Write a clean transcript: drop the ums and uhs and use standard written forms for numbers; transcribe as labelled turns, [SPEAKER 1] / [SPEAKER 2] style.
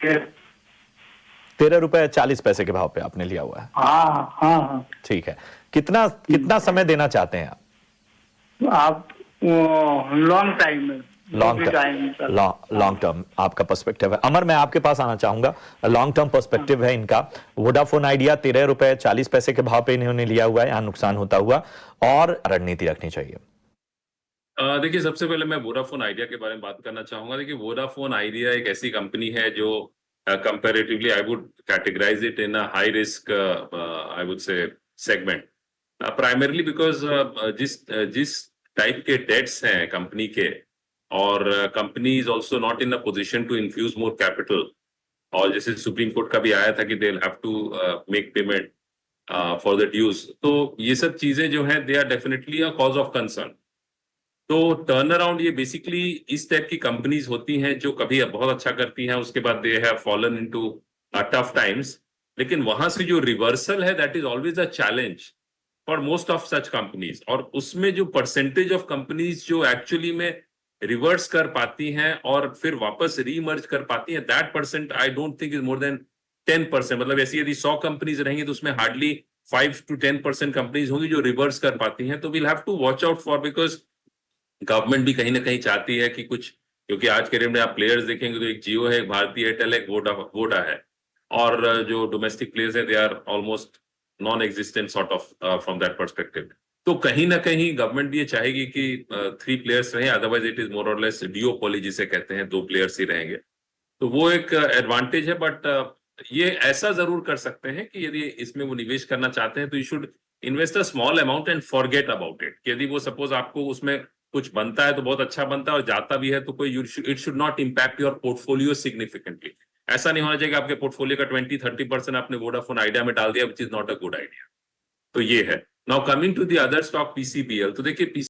[SPEAKER 1] Share.
[SPEAKER 2] 13.40 रुपए के भाव पे आपने लिया हुआ है?
[SPEAKER 1] हाँ हाँ हाँ।
[SPEAKER 2] ठीक है। कितना समय देना चाहते हैं
[SPEAKER 1] आप लॉन्ग टाइम में,
[SPEAKER 2] लॉन्ग टर्म आपका पर्सपेक्टिव है। अमर, मैं आपके पास आना चाहूंगा। लॉन्ग टर्म पर्सपेक्टिव है इनका। वोडाफोन आइडिया 13.40 रुपए के भाव पे इन्होंने लिया हुआ है, यहां नुकसान होता हुआ, और रणनीति रखनी चाहिए।
[SPEAKER 3] देखिए, सबसे पहले मैं वोडाफोन आइडिया के बारे में बात करना चाहूंगा। देखिए, वोडाफोन आइडिया एक ऐसी कंपनी है जो comparatively I would categorise it in a high risk, I would say segment, primarily because जिस टाइप के डेट्स हैं कंपनी के, और company is also not in a position to infuse more capital, और जैसे सुप्रीम कोर्ट का भी आया था कि they will have to make payment for the dues, तो ये सब चीजें जो हैं they are definitely a cause of concern. तो टर्न अराउंड ये बेसिकली इस टाइप की कंपनीज होती हैं जो कभी बहुत अच्छा करती हैं, उसके बाद they have fallen into tough times, लेकिन वहां से जो रिवर्सल है that is always a challenge for most of such companies. और उसमें जो परसेंटेज ऑफ कंपनीज जो एक्चुअली में रिवर्स कर पाती हैं और फिर वापस रीमर्ज कर पाती हैं, that percent I don't think is more than 10%। मतलब ऐसी यदि 100 कंपनीज रहेंगी तो उसमें हार्डली 5 to 10% कंपनीज होंगी जो रिवर्स कर पाती हैं। तो we'll have to watch out for, because government भी कहीं ना कहीं चाहती है कि कुछ, क्योंकि आज के डेट में आप प्लेयर्स देखेंगे तो एक जियो है, एक भारती एयरटेल है, एक वोडा है, और जो डोमेस्टिक प्लेयर्स है they are almost non existent sort of from that perspective. तो कहीं ना कहीं गवर्नमेंट भी ये चाहेगी कि 3 प्लेयर्स रहें, अदरवाइज इट इज मोर और लेस डिओपोली जिसे कहते हैं, 2 प्लेयर्स ही रहेंगे। तो वो एक एडवांटेज है, बट ये ऐसा जरूर कर सकते हैं कि यदि इसमें वो निवेश करना चाहते हैं तो you should invest a small amount and forget about it. यदि वो सपोज आपको उसमें कुछ बनता है तो बहुत अच्छा बनता है, और जाता भी है तो कोई it should not impact your portfolio significantly. ऐसा नहीं होना चाहिए कि आपके पोर्टफोलियो का 20-30% आपने वोडाफोन आइडिया में डाल दिया, which is not a good idea. तो ये है। Now coming to the other stock, PCBL, तो देखिए